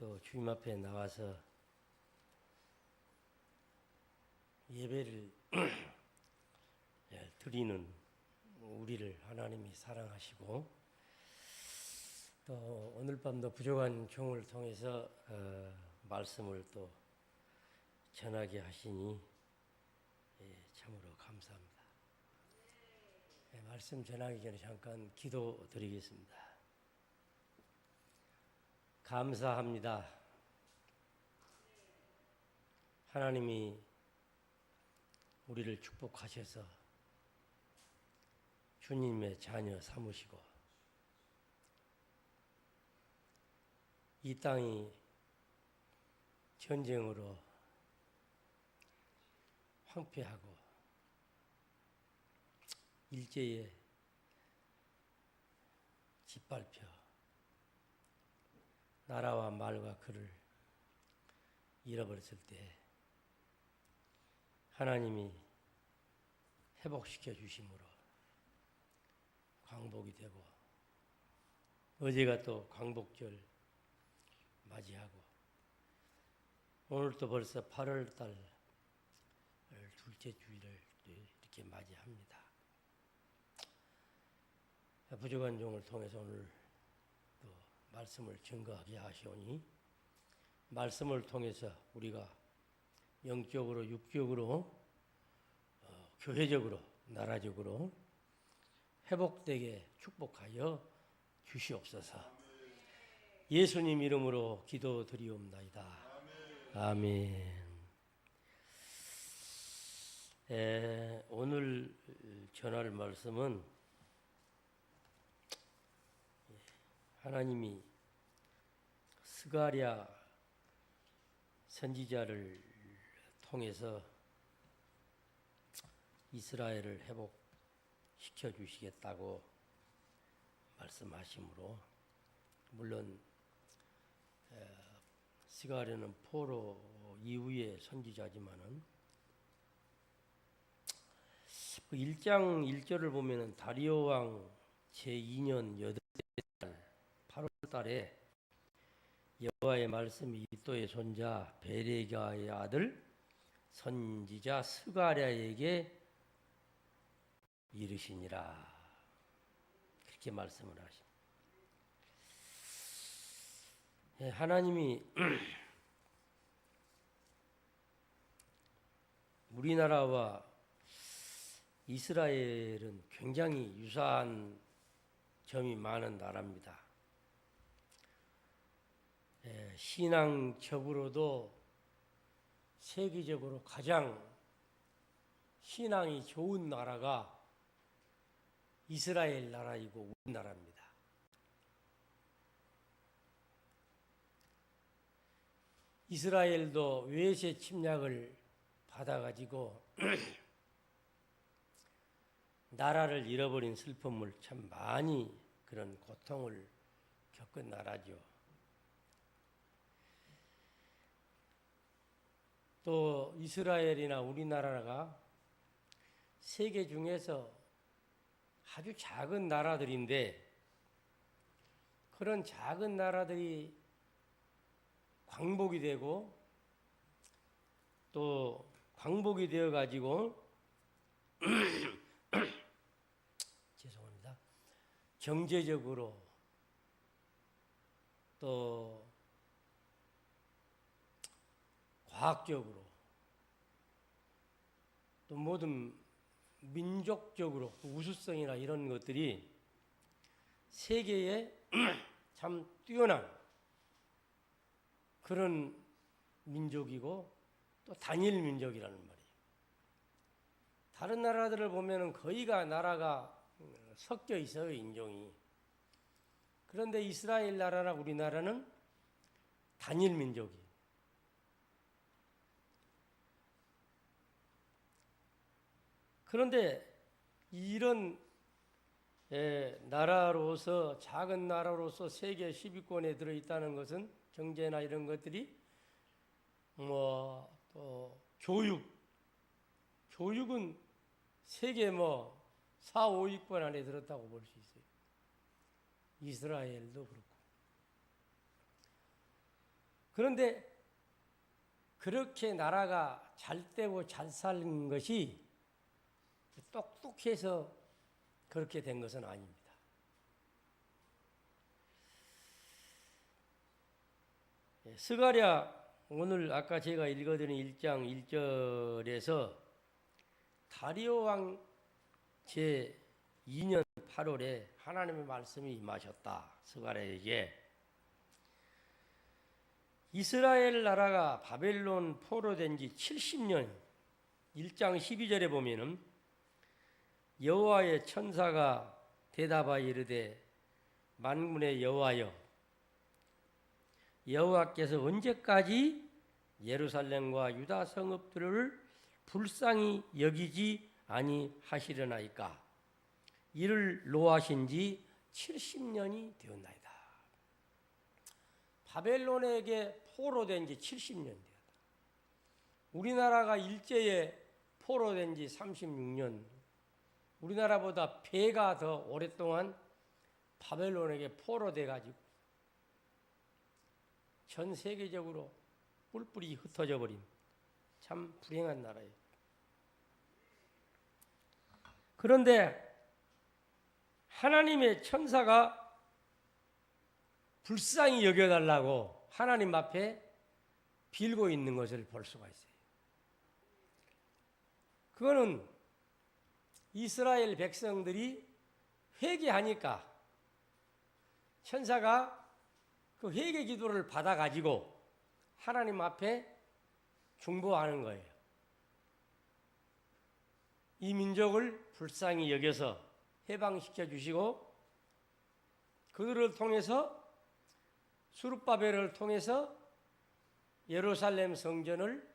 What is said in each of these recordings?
또 주님 앞에 나와서 예배를 드리는 우리를 하나님이 사랑하시고 또 오늘 밤도 부족한 종을 통해서 말씀을 또 전하게 하시니 참으로 감사합니다. 말씀 전하기 전에 잠깐 기도드리겠습니다. 감사합니다. 하나님이 우리를 축복하셔서 주님의 자녀 삼으시고 이 땅이 전쟁으로 황폐하고 일제에 짓밟혀 나라와 말과 글을 잃어버렸을 때 하나님이 회복시켜 주심으로 광복이 되고 어제가 또 광복절 맞이하고 오늘 또 벌써 8월달 둘째 주일을 이렇게 맞이합니다. 부족한 종을 통해서 오늘 또 말씀을 증거하게 하시오니 말씀을 통해서 우리가 영적으로 육적으로 교회적으로 나라적으로 회복되게 축복하여 주시옵소서. 예수님 이름으로 기도드리옵나이다. 아멘. 오늘 전할 말씀은 하나님이 스가랴 선지자를 통해서 이스라엘을 회복시켜 주시겠다고 말씀하시므로 물론 스가랴는 포로 이후의 선지자지만은 그 1장 1절을 보면은 다리오 왕 제2년 8달 8월 달에 여호와의 말씀이 이도의 손자 베레가의 아들 선지자 스가랴에게 이르시니라. 그렇게 말씀을 하십니다. 하나님이 우리나라와 이스라엘은 굉장히 유사한 점이 많은 나라입니다. 신앙적으로도 세계적으로 가장 신앙이 좋은 나라가 이스라엘 나라이고 우리나라입니다. 이스라엘도 외세 침략을 받아가지고 나라를 잃어버린 슬픔을 참 많이 그런 고통을 겪은 나라죠. 또 이스라엘이나 우리나라가 세계 중에서 아주 작은 나라들인데 그런 작은 나라들이 광복이 되고 또 광복이 되어 가지고 죄송합니다. 경제적으로 또 과학적으로 또 모든 민족적으로 우수성이나 이런 것들이 세계에 참 뛰어난 그런 민족이고 또 단일 민족이라는 말이에요. 다른 나라들을 보면은 거의가 나라가 섞여 있어요, 인종이. 그런데 이스라엘 나라나 우리나라는 단일 민족이에요. 그런데 이런 나라로서 작은 나라로서 세계 10위권에 들어있다는 것은 경제나 이런 것들이 또 교육은 세계 4, 5위권 안에 들었다고 볼 수 있어요. 이스라엘도 그렇고 그런데 그렇게 나라가 잘 되고 잘 사는 것이 똑똑해서 그렇게 된 것은 아닙니다. 스가랴 오늘 아까 제가 읽어드린 1장 1절에서 다리오 왕 제2년 8월에 하나님의 말씀이 임하셨다. 스가랴에게 이스라엘 나라가 바벨론 포로된 지 70년 1장 12절에 보면은 여호와의 천사가 대답하여 이르되 만군의 여호와여 여호와께서 언제까지 예루살렘과 유다 성읍들을 불쌍히 여기지 아니하시려나이까 이를 노하신 지 70년이 되었나이다. 바벨론에게 포로된 지 70년 되었다. 우리나라가 일제에 포로된 지 36년, 우리나라보다 배가 더 오랫동안 바벨론에게 포로돼 가지고 전 세계적으로 뿔뿔이 흩어져 버린 참 불행한 나라예요. 그런데 하나님의 천사가 불쌍히 여겨달라고 하나님 앞에 빌고 있는 것을 볼 수가 있어요. 그거는 이스라엘 백성들이 회개하니까 천사가 그 회개 기도를 받아가지고 하나님 앞에 중보하는 거예요. 이 민족을 불쌍히 여겨서 해방시켜 주시고 그들을 통해서 수룹바벨을 통해서 예루살렘 성전을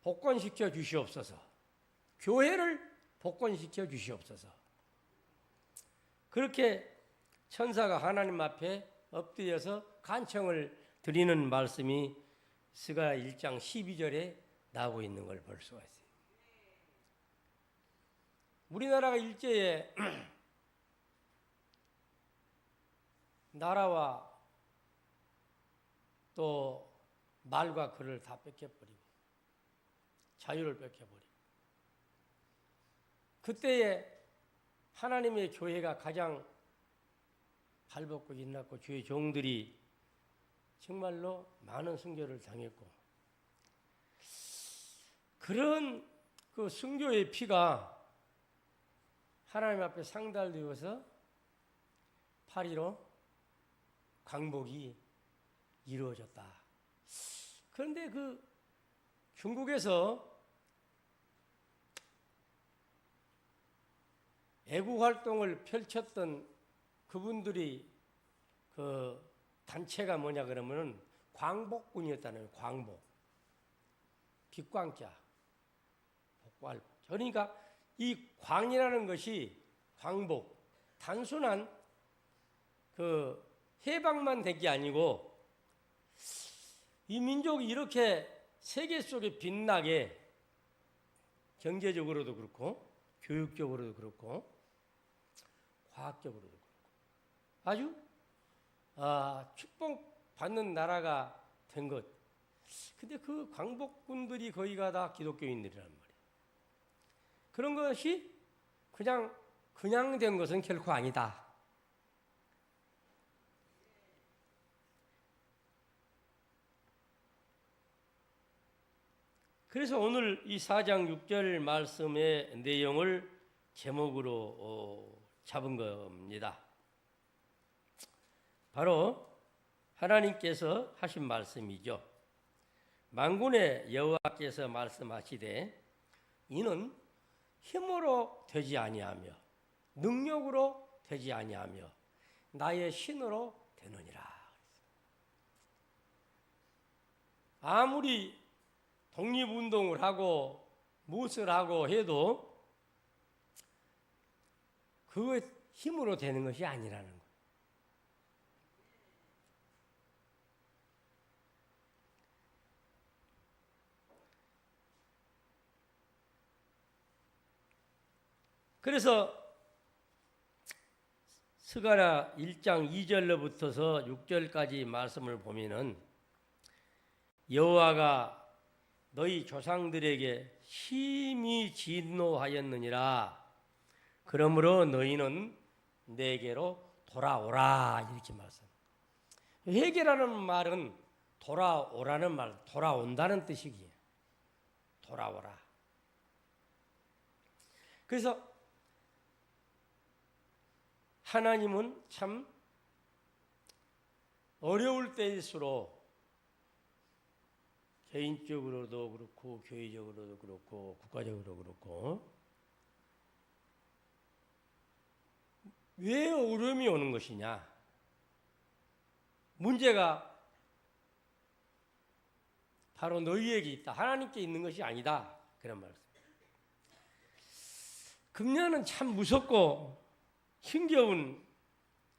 복권시켜 주시옵소서. 교회를 복권시켜 주시옵소서. 그렇게 천사가 하나님 앞에 엎드려서 간청을 드리는 말씀이 스가랴 1장 12절에 나오고 있는 걸 볼 수가 있어요. 우리나라가 일제에 나라와 또 말과 글을 다 뺏겨버리고 자유를 뺏겨버리고 그때에 하나님의 교회가 가장 발벗고 일났고 주의 종들이 정말로 많은 순교를 당했고 그런 그 순교의 피가 하나님 앞에 상달되어서 8.15 광복이 이루어졌다. 그런데 그 중국에서 애국 활동을 펼쳤던 그분들이 그 단체가 뭐냐 그러면은 광복군이었다는 거예요. 광복. 빛광자. 복활. 그러니까 이 광이라는 것이 광복. 단순한 그 해방만 된 게 아니고 이 민족이 이렇게 세계 속에 빛나게 경제적으로도 그렇고 교육적으로도 그렇고 과학적으로도 그렇고 아주 축복받는 나라가 된 것. 근데 그 광복군들이 거의가 다 기독교인들이란 말이에요. 그런 것이 그냥 된 것은 결코 아니다. 그래서 오늘 이 4장 6절 말씀의 내용을 제목으로 잡은 겁니다. 바로 하나님께서 하신 말씀이죠. 만군의 여호와께서 말씀하시되 이는 힘으로 되지 아니하며 능력으로 되지 아니하며 나의 신으로 되느니라. 아무리 독립운동을 하고 무엇을 하고 해도 그거 힘으로 되는 것이 아니라는 거예요. 그래서 스가랴 1장 2절로부터서 6절까지 말씀을 보면은 여호와가 너희 조상들에게 심히 진노하였느니라. 그러므로 너희는 내게로 돌아오라. 이렇게 말씀. 회개라는 말은 돌아오라는 말, 돌아온다는 뜻이기에 돌아오라. 그래서 하나님은 참 어려울 때일수록 개인적으로도 그렇고 교회적으로도 그렇고 국가적으로도 그렇고 왜 어려움이 오는 것이냐? 문제가 바로 너희에게 있다. 하나님께 있는 것이 아니다. 그런 말씀. 금년은 참 무섭고 힘겨운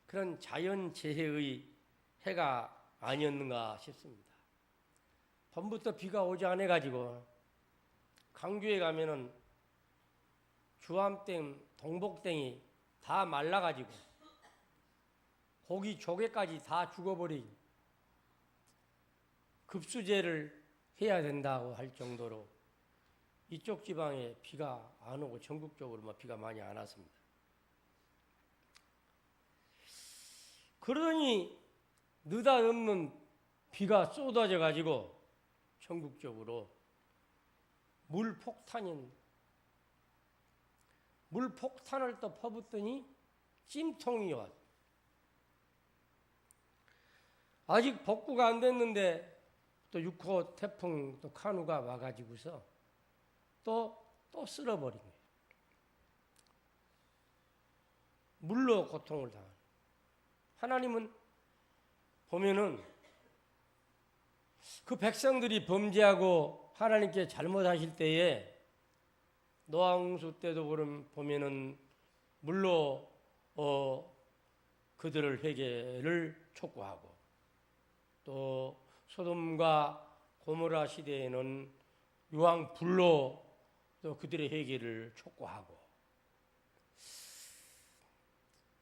그런 자연재해의 해가 아니었는가 싶습니다. 밤부터 비가 오지 않아가지고 강주에 가면은 주암댐, 동복댐이 다 말라가지고 고기 조개까지 다 죽어버린 급수제를 해야 된다고 할 정도로 이쪽 지방에 비가 안 오고 전국적으로 비가 많이 안 왔습니다. 그러니 느닷없는 비가 쏟아져 가지고 전국적으로 물폭탄을 또 퍼붓더니 찜통이 왔어요. 아직 복구가 안 됐는데 또 6호 태풍 또 카누가 와가지고서 또 쓸어버린 거예요. 물로 고통을 당하는. 하나님은 보면은 그 백성들이 범죄하고 하나님께 잘못하실 때에 노아홍수 때도 보면은 물로 그들을 회개를 촉구하고 또 소돔과 고모라 시대에는 유황 불로 또 그들의 회개를 촉구하고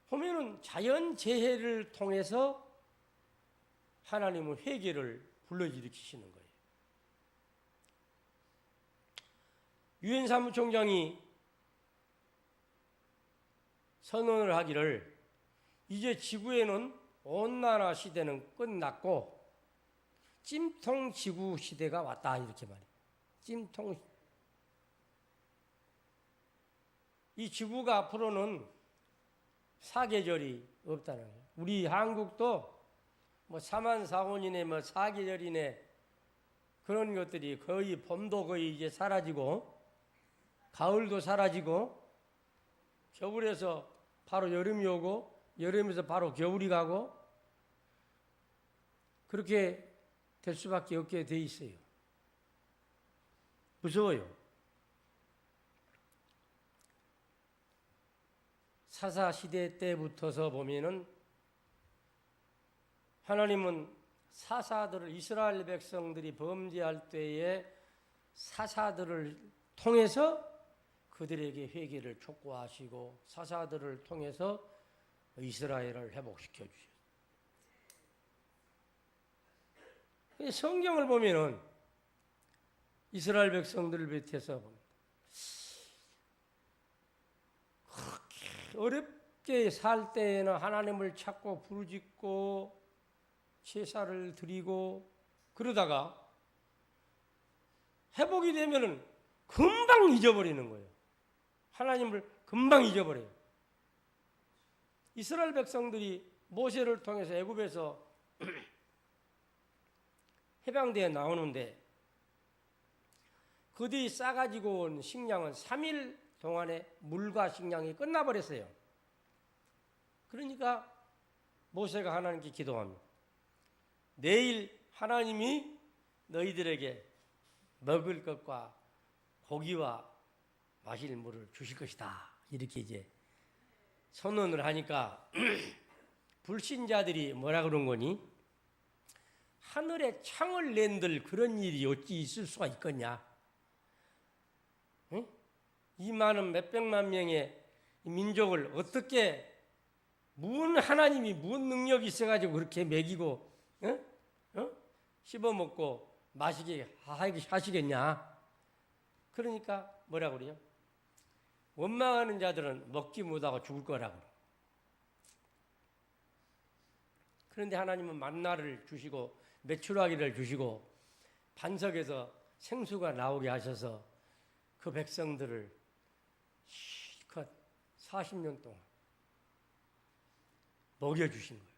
보면은 자연 재해를 통해서 하나님은 회개를 불러일으키시는 거예요. 유엔 사무총장이 선언을 하기를 이제 지구에는 온난화 시대는 끝났고 찜통 지구 시대가 왔다 이렇게 말해요. 찜통. 이 지구가 앞으로는 사계절이 없다는 거예요. 우리 한국도 사만사원이네 사계절이네 그런 것들이 거의 봄도 거의 이제 사라지고 가을도 사라지고 겨울에서 바로 여름이 오고 여름에서 바로 겨울이 가고 그렇게 될 수밖에 없게 돼 있어요. 무서워요. 사사시대 때부터서 보면은 하나님은 사사들을 이스라엘 백성들이 범죄할 때에 사사들을 통해서 그들에게 회개를 촉구하시고 사사들을 통해서 이스라엘을 회복시켜 주셨어요. 성경을 보면은 이스라엘 백성들을 비롯해서 그렇게 어렵게 살 때에는 하나님을 찾고 부르짖고 제사를 드리고 그러다가 회복이 되면은 금방 잊어버리는 거예요. 하나님을 금방 잊어버려요. 이스라엘 백성들이 모세를 통해서 애굽에서 해방대에 나오는데 그들이 싸가지고 온 식량은 3일 동안에 물과 식량이 끝나버렸어요. 그러니까 모세가 하나님께 기도합니다. 내일 하나님이 너희들에게 먹을 것과 고기와 마실 물을 주실 것이다. 이렇게 이제 선언을 하니까 불신자들이 뭐라 그런 거니? 하늘에 창을 낸들 그런 일이 어찌 있을 수가 있겠냐? 응? 이 많은 몇백만 명의 민족을 어떻게 무슨 하나님이 무슨 능력이 있어가지고 그렇게 먹이고 씹어먹고 마시게 하시겠냐? 그러니까 뭐라 그래요? 원망하는 자들은 먹지 못하고 죽을 거라고. 그런데 하나님은 만나를 주시고 메추라기를 주시고 반석에서 생수가 나오게 하셔서 그 백성들을 실컷 40년 동안 먹여주신 거예요.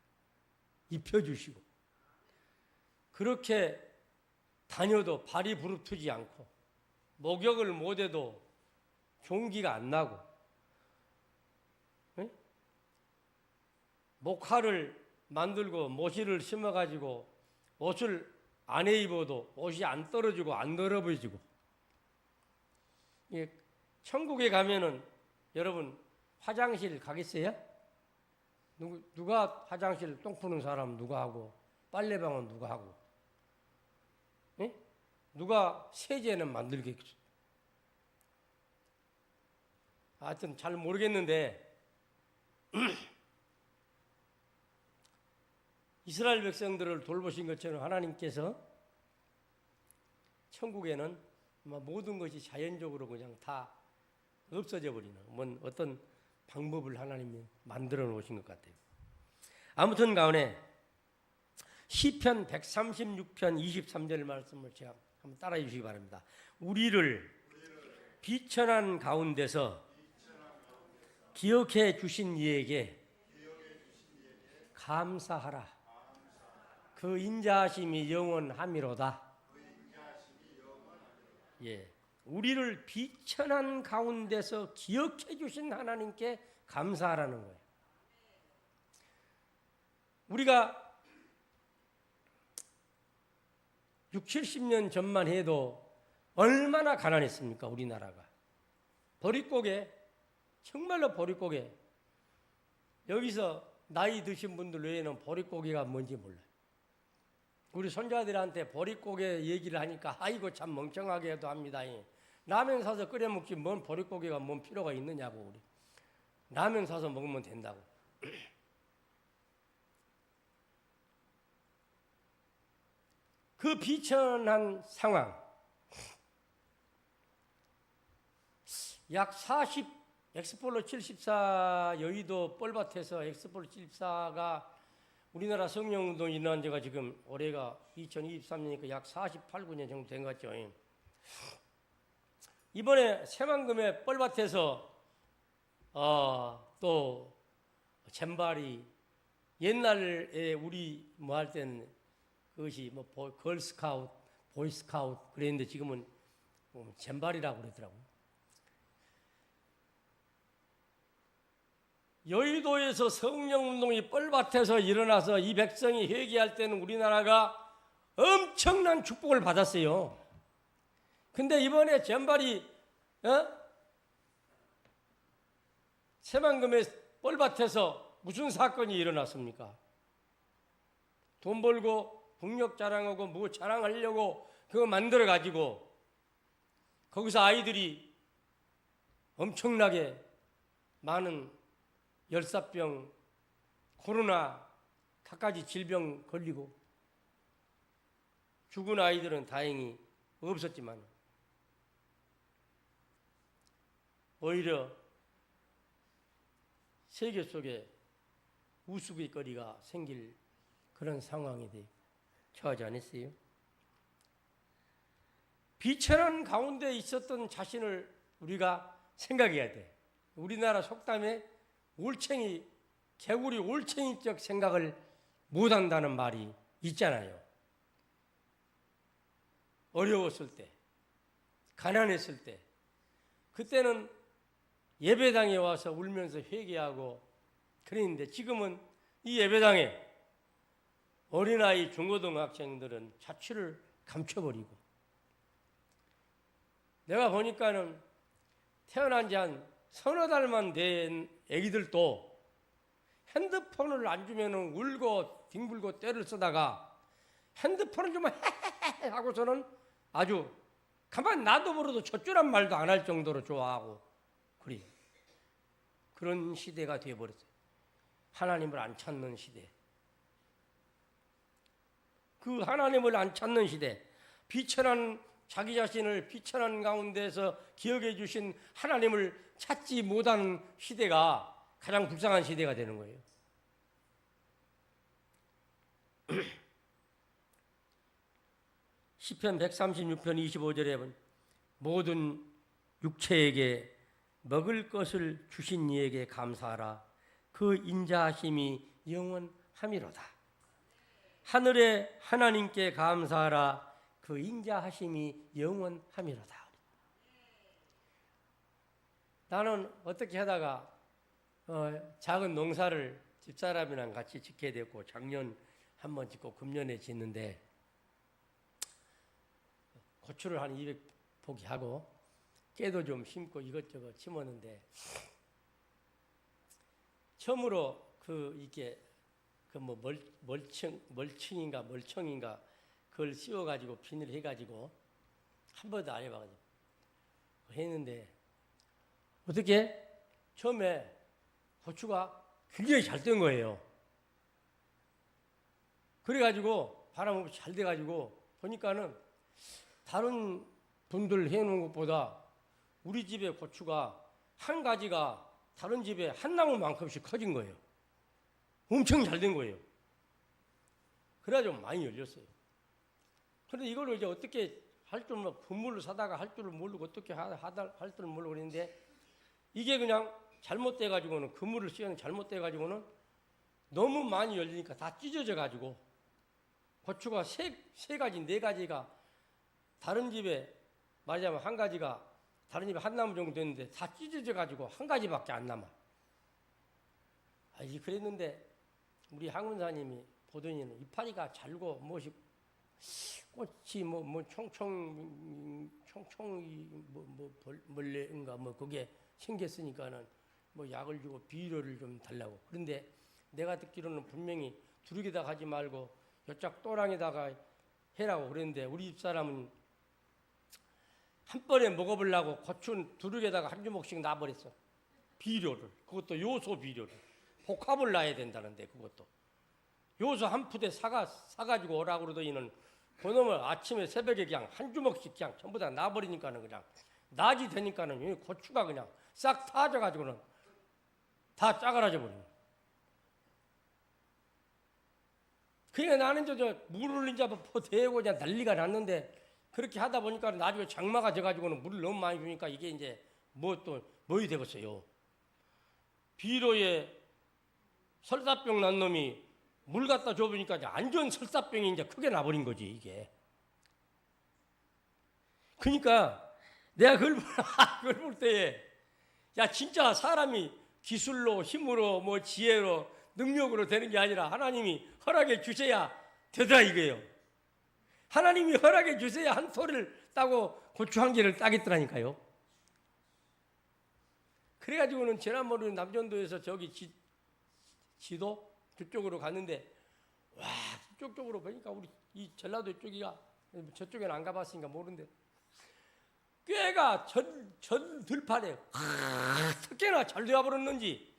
입혀주시고 그렇게 다녀도 발이 부릅뜨지 않고 목욕을 못해도 종기가 안 나고 네? 목화를 만들고 모시를 심어가지고 옷을 안에 입어도 옷이 안 떨어지고 안 더러워지고 천국에 가면은 여러분 화장실 가겠어요? 누가 화장실 똥 푸는 사람 누가 하고 빨래방은 누가 하고 예? 누가 세제는 만들겠어? 하여튼 잘 모르겠는데 이스라엘 백성들을 돌보신 것처럼 하나님께서 천국에는 모든 것이 자연적으로 그냥 다 없어져 버리는 어떤 방법을 하나님이 만들어 놓으신 것 같아요. 아무튼 가운데 시편 136편 23절 말씀을 제가 한번 따라해 주시기 바랍니다. 우리를 비천한 가운데서 기억해 주신 이에게 감사하라. 그 인자하심이 영원하미로다. 예, 우리를 비천한 가운데서 기억해 주신 하나님께 감사하라는 거예요. 우리가 60, 70년 전만 해도 얼마나 가난했습니까? 우리나라가. 보릿고개, 정말로 보릿고개. 여기서 나이 드신 분들 외에는 보릿고개가 뭔지 몰라요. 우리 손자들한테 보릿고개 얘기를 하니까 아이고 참 멍청하게도 합니다. 라면 사서 끓여 먹지 뭔 보릿고개가 뭔 필요가 있느냐고. 우리 라면 사서 먹으면 된다고. 그 비천한 상황, 약 40, 엑스폴로 74 여의도 뻘밭에서 엑스폴로 74가 우리나라 성령운동 일어난 지가 지금 올해가 2023년이니까 약 48, 9년 정도 된 것 같죠. 이번에 새만금의 뻘밭에서 또 잼바리 옛날에 우리 뭐 할 땐 그것이 뭐 걸스카우트, 보이스카우트 그랬는데 지금은 잼바리라고 그러더라고요. 여의도에서 성령운동이 뻘밭에서 일어나서 이 백성이 회개할 때는 우리나라가 엄청난 축복을 받았어요. 근데 이번에 잼바리 새만금의 뻘밭에서 무슨 사건이 일어났습니까? 돈 벌고 국력 자랑하고 뭐 자랑하려고 그거 만들어 가지고 거기서 아이들이 엄청나게 많은 열사병, 코로나, 갖가지 질병 걸리고 죽은 아이들은 다행히 없었지만 오히려 세계 속에 우스갯거리가 생길 그런 상황이 처하지 않았어요? 비천한 가운데 있었던 자신을 우리가 생각해야 돼. 우리나라 속담에 올챙이, 개구리 올챙이적 생각을 못한다는 말이 있잖아요. 어려웠을 때, 가난했을 때, 그때는 예배당에 와서 울면서 회개하고 그랬는데 지금은 이 예배당에 어린아이 중고등학생들은 자취를 감춰버리고 내가 보니까는 태어난 지 한 서너 달만 된 애기들도 핸드폰을 안 주면은 울고 뒹굴고 떼를 쓰다가 핸드폰을 주면 헤헤헤 하고서는 아주 가만 놔도 모르도 젖줄한 말도 안 할 정도로 좋아하고 그래. 그런 시대가 되어버렸어요. 하나님을 안 찾는 시대. 그 하나님을 안 찾는 시대, 비천한 자기 자신을 비천한 가운데서 기억해 주신 하나님을 찾지 못하는 시대가 가장 불쌍한 시대가 되는 거예요. 시편 136편 25절에 보면 모든 육체에게 먹을 것을 주신 이에게 감사하라. 그 인자하심이 영원함이로다. 하늘의 하나님께 감사하라. 그 인자하심이 영원함이로다. 나는 어떻게 하다가 작은 농사를 집사람이랑 같이 짓게 됐고 작년 한번 짓고 금년에 짓는데 고추를 한 200포기 하고 깨도 좀 심고 이것저것 심었는데 처음으로 이게 뭐 멀청인가 그걸 씌워가지고 비닐 해가지고 한 번도 안 해봐가지고 했는데 어떻게 처음에 고추가 굉장히 잘 된 거예요. 그래가지고 바람 없이 잘 돼가지고 보니까는 다른 분들 해놓은 것보다 우리 집에 고추가 한 가지가 다른 집에 한 나무만큼씩 커진 거예요. 엄청 잘 된 거예요. 그래가지고 많이 열렸어요. 그런데 이걸 이제 어떻게 할 줄 모르고 분물을 사다가 할 줄을 모르고 어떻게 할 줄을 모르고 그랬는데 이게 그냥 잘못돼가지고는 그물을 씌우는 잘못돼가지고는 너무 많이 열리니까 다 찢어져가지고 고추가 세 가지, 네 가지가 다른 집에 말하자면 한 가지가 다른 집에 한 나무 정도 됐는데 다 찢어져가지고 한 가지밖에 안 남아. 그랬는데 우리 항문사님이 보더니는 이파리가 잘고 무엇이 꽃이 총총이 벌레인가 그게 생겼으니까는 약을 주고 비료를 좀 달라고. 그런데 내가 듣기로는 분명히 두르기다 하지 말고 요짝 또랑에다가 해라고 그랬는데 우리 집사람은 한 번에 먹어보려고 고추 두르게다가 한 주먹씩 놔버렸어. 비료를. 그것도 요소 비료를. 복합을 놔야 된다는데 그것도. 요소 한 푸대 사가지고 오라고 그러더니는 그놈을 아침에 새벽에 그냥 한 주먹씩 그냥 전부 다 놔버리니까는 그냥 낮이 되니까는 고추가 그냥 싹 타져가지고는 다 짜그라져 버리는. 그러니까 나는 저 물을 이제 대고 그냥 난리가 났는데 그렇게 하다 보니까 나중에 장마가 져가지고는 물을 너무 많이 주니까 이게 이제 뭐이 되겠어요. 비료에 설사병 난 놈이 물 갖다 줘보니까 이제 안 좋은 설사병이 이제 크게 나버린 거지 이게. 그러니까 내가 그걸 볼 때에 야 진짜 사람이 기술로 힘으로 지혜로 능력으로 되는 게 아니라 하나님이 허락해 주셔야 되더라 이거예요. 하나님이 허락해 주셔야 한 소리를 따고 고추 한 개를 따겠더라니까요. 그래가지고는 지난번에 남전도에서 저기 지도 그쪽으로 갔는데 와 그쪽으로 보니까 우리 이 전라도 쪽이가 저쪽에는 안 가봤으니까 모르는데 꾀가 전 들판에 어떻게나 잘 되어버렸는지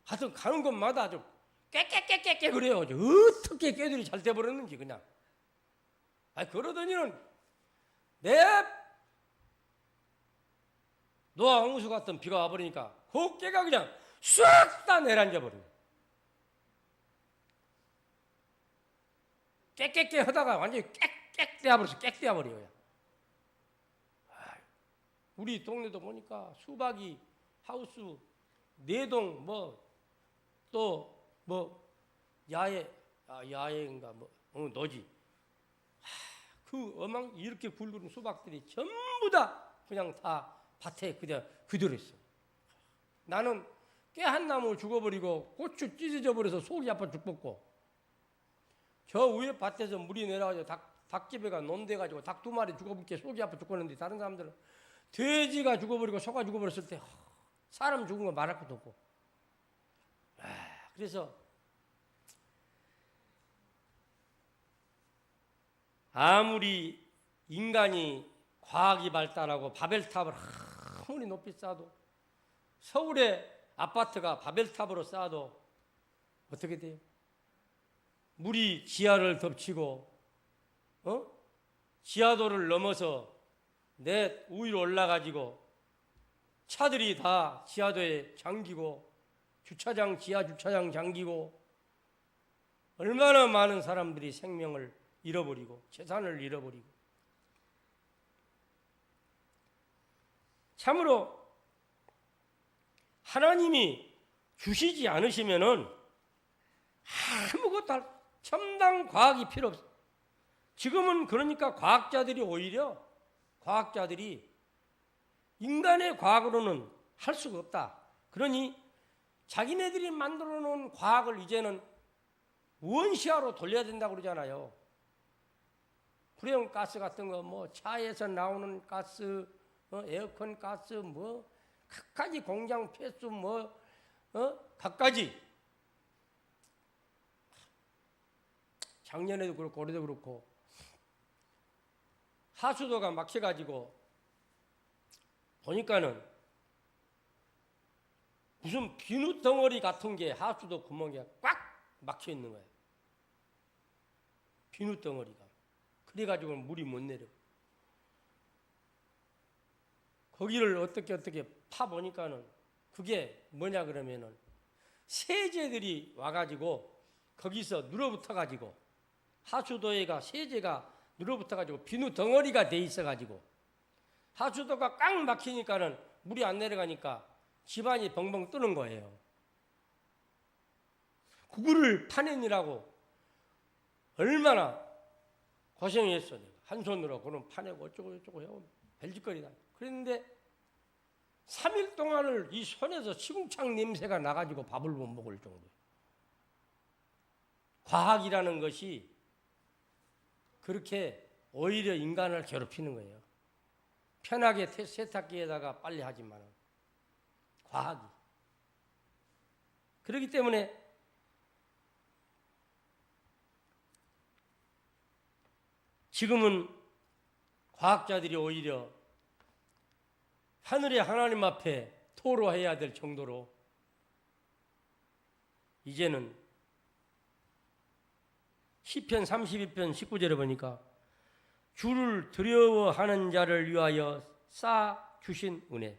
하여튼 가는 곳마다 좀 깨깨깨깨깨 그래요. 어떻게 깨들이 잘 돼버렸는지 그냥. 그러더니는 내 노아 홍수 같은 비가 와버리니까 그 깨가 그냥 싹 다 내려앉아버려요. 깨깨깨 하다가 완전히 깨깨 떼어버렸어. 깨 떼어버려요. 우리 동네도 보니까 수박이 하우스 4동 야외인가 노지. 그 이렇게 굵은 수박들이 전부 다 그냥 다 밭에 그대로 있어. 나는 깨 한 나무 죽어버리고 고추 찢어져 버려서 속이 아파 죽겠고 저 위에 밭에서 물이 내려가지고 닭집애가 논대가지고 닭 2마리 죽어버리게 속이 아파 죽겠는데 다른 사람들은 돼지가 죽어버리고 소가 죽어버렸을 때 사람 죽은 거 말할 것도 없고. 그래서 아무리 인간이 과학이 발달하고 바벨탑을 아무리 높이 쌓아도 서울의 아파트가 바벨탑으로 쌓아도 어떻게 돼요? 물이 지하를 덮치고 지하도를 넘어서 내 위로 올라가지고 차들이 다 지하도에 잠기고 지하 주차장 잠기고 얼마나 많은 사람들이 생명을 잃어버리고 재산을 잃어버리고 참으로 하나님이 주시지 않으시면은 아무것도 첨단 과학이 필요 없어. 지금은 그러니까 과학자들이 인간의 과학으로는 할 수가 없다. 그러니 자기네들이 만들어 놓은 과학을 이제는 원시화로 돌려야 된다고 그러잖아요. 불용 가스 같은 거, 뭐 차에서 나오는 가스, 에어컨 가스, 뭐 갖가지 공장 폐수, 갖가지. 작년에도 그렇고 올해도 그렇고 하수도가 막혀가지고 보니까는 무슨 비누 덩어리 같은 게 하수도 구멍에 꽉 막혀 있는 거예요. 비누 덩어리가. 그래가지고 물이 못 내려. 거기를 어떻게 파 보니까는 그게 뭐냐 그러면은 세제들이 와가지고 거기서 눌어붙어가지고 하수도에가 세제가 눌어붙어가지고 비누 덩어리가 돼 있어가지고 하수도가 꽉 막히니까는 물이 안 내려가니까 집안이 벙벙 뜨는 거예요. 그거를 파내느라고 얼마나 고생했어. 내가. 한 손으로 그럼 파내고 어쩌고 해요. 벨짓거리다. 그랬는데 3일 동안을 이 손에서 시궁창 냄새가 나가지고 밥을 못 먹을 정도예요. 과학이라는 것이 그렇게 오히려 인간을 괴롭히는 거예요. 편하게 세탁기에다가 빨리 하지만 과학이. 그렇기 때문에 지금은 과학자들이 오히려 하늘의 하나님 앞에 토로해야 될 정도로 이제는 시편 32편 19절에 보니까 주를 두려워하는 자를 위하여 쌓아 주신 은혜,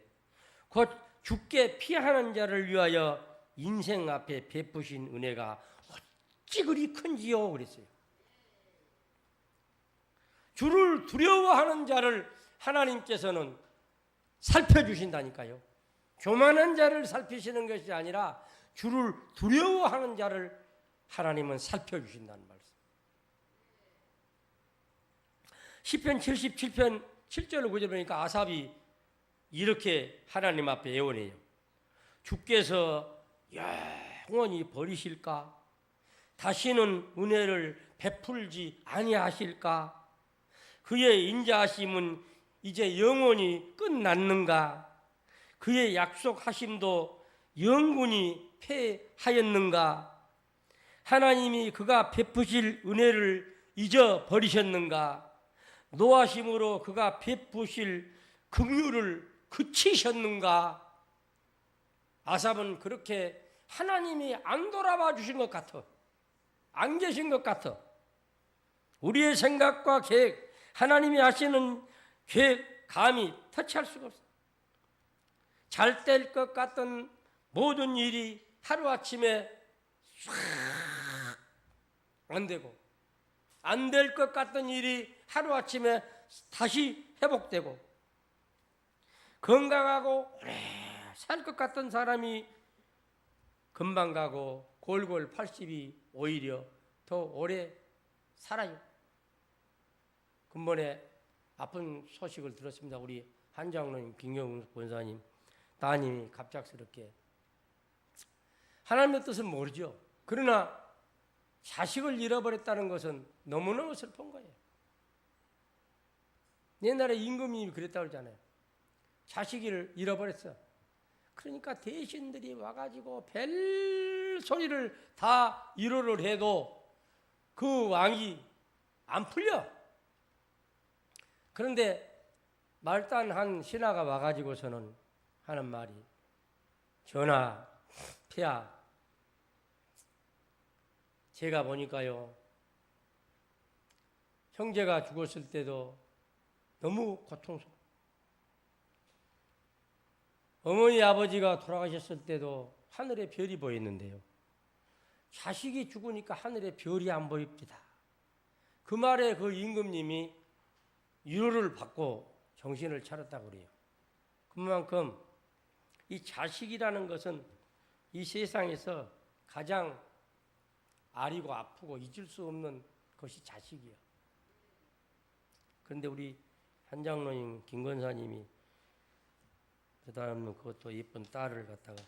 곧 주께 피하는 자를 위하여 인생 앞에 베푸신 은혜가 어찌 그리 큰지요 그랬어요. 주를 두려워하는 자를 하나님께서는 살펴주신다니까요. 교만한 자를 살피시는 것이 아니라 주를 두려워하는 자를 하나님은 살펴주신다는 말씀. 시편 77편 7절 9절 보니까 아삽이 이렇게 하나님 앞에 애원해요. 주께서 영원히 버리실까? 다시는 은혜를 베풀지 아니하실까? 그의 인자하심은 이제 영원히 끝났는가? 그의 약속하심도 영원히 폐하였는가? 하나님이 그가 베푸실 은혜를 잊어버리셨는가? 노하심으로 그가 베푸실 긍휼을 그치셨는가? 아삽은 그렇게 하나님이 안 돌아봐 주신 것 같아. 안 계신 것 같아. 우리의 생각과 계획, 하나님이 하시는 계획 감히 터치할 수가 없어. 잘 될 것 같던 모든 일이 하루아침에 안 되고, 안 될 것 같던 일이 하루아침에 다시 회복되고, 건강하고 오래 살 것 같던 사람이 금방 가고 골골 80이 오히려 더 오래 살아요. 근본에 아픈 소식을 들었습니다. 우리 한장로님, 김경훈 권사님, 따님이 갑작스럽게. 하나님의 뜻은 모르죠. 그러나 자식을 잃어버렸다는 것은 너무너무 슬픈 거예요. 옛날에 임금님이 그랬다고 그러잖아요. 자식을 잃어버렸어. 그러니까 대신들이 와가지고 별 소리를 다 위로를 해도 그 왕이 안 풀려. 그런데 말단한 신하가 와가지고서는 하는 말이, 전하, 폐하, 제가 보니까요, 형제가 죽었을 때도 너무 고통스러워. 어머니 아버지가 돌아가셨을 때도 하늘에 별이 보였는데요. 자식이 죽으니까 하늘에 별이 안 보입니다. 그 말에 그 임금님이 위로를 받고 정신을 차렸다고 그래요. 그만큼 이 자식이라는 것은 이 세상에서 가장 아리고 아프고 잊을 수 없는 것이 자식이에요. 그런데 우리 한장로님 김권사님이 그다음에 그것도 예쁜 딸을 갖다가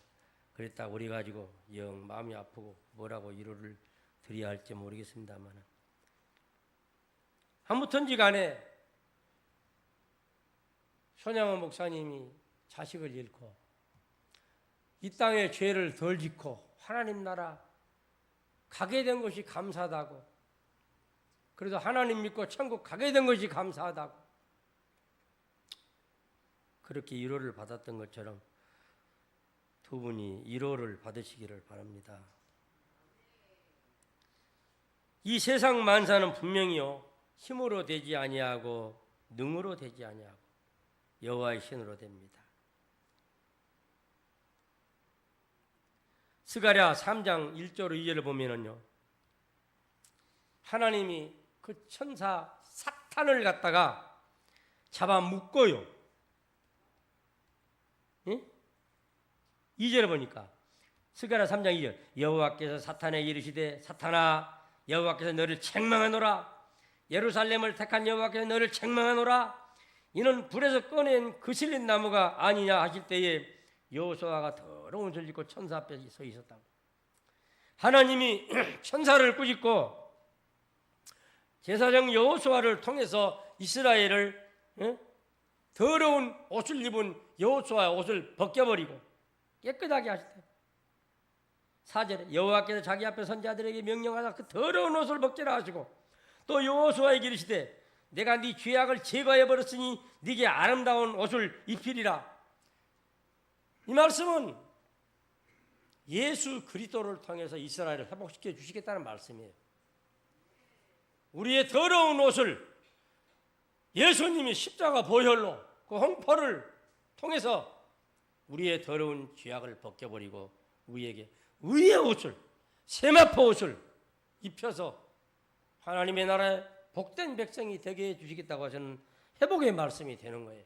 그랬다고 우리 가지고 영 마음이 아프고 뭐라고 위로를 드려야 할지 모르겠습니다만 아무튼지 간에 손양원 목사님이 자식을 잃고 이 땅에 죄를 덜 짓고 하나님 나라 가게 된 것이 감사하다고, 그래도 하나님 믿고 천국 가게 된 것이 감사하다고 그렇게 위로를 받았던 것처럼 두 분이 위로를 받으시기를 바랍니다. 이 세상 만사는 분명히요 힘으로 되지 아니하고 능으로 되지 아니하고 여호와의 신으로 됩니다. 스가랴 3장 1절 2절을 보면은요, 하나님이 그 천사 사탄을 갖다가 잡아 묶어요. 예? 2절에 보니까 스가랴 3장 2절 여호와께서 사탄에게 이르시되 사탄아 여호와께서 너를 책망하노라 예루살렘을 택한 여호와께서 너를 책망하노라 이는 불에서 꺼낸 그슬린 나무가 아니냐 하실 때에 여호수아가 더러운 옷을 입고 천사 앞에 서 있었다고. 하나님이 천사를 꾸짖고 제사장 여호수아를 통해서 이스라엘을 더러운 옷을 입은 여호수아의 옷을 벗겨버리고 깨끗하게 하셨다. 4절에 여호와께서 자기 앞에 선자들에게 명령하사 그 더러운 옷을 벗기라 하시고 또 여호수아에게 이르시되 내가 네 죄악을 제거해 버렸으니 네게 아름다운 옷을 입히리라. 이 말씀은 예수 그리스도를 통해서 이스라엘을 회복시켜 주시겠다는 말씀이에요. 우리의 더러운 옷을 예수님이 십자가 보혈로 그 홍포를 통해서 우리의 더러운 죄악을 벗겨버리고 우리에게 의의 옷을 세마포 옷을 입혀서 하나님의 나라에 복된 백성이 되게 해주시겠다고 하시는 회복의 말씀이 되는 거예요.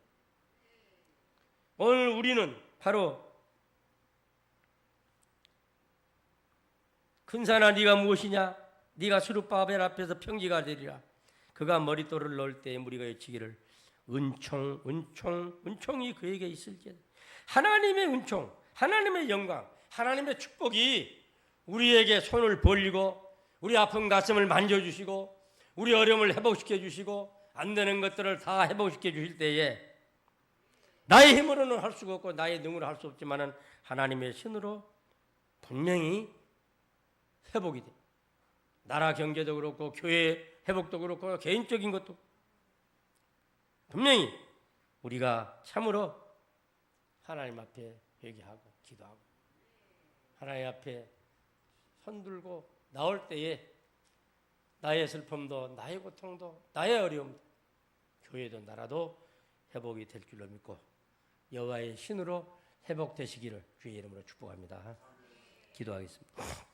오늘 우리는 바로 큰산아 네가 무엇이냐 네가 수룹바벨 앞에서 평지가 되리라. 그가 머릿돌을 넣을 때에 무리가 외치기를 은총 은총 은총이 그에게 있을지어다. 하나님의 은총 하나님의 영광 하나님의 축복이 우리에게 손을 벌리고 우리 아픈 가슴을 만져주시고 우리 어려움을 회복시켜 주시고 안 되는 것들을 다 회복시켜 주실 때에 나의 힘으로는 할 수가 없고 나의 능으로 할 수 없지만은 하나님의 신으로 분명히 회복이 돼. 나라 경제도 그렇고 교회 회복도 그렇고 개인적인 것도 분명히 우리가 참으로 하나님 앞에 회개하고 기도하고 하나님 앞에 손들고 나올 때에 나의 슬픔도 나의 고통도 나의 어려움도 교회도 나라도 회복이 될 줄로 믿고 여호와의 신으로 회복되시기를 주의 이름으로 축복합니다. 기도하겠습니다.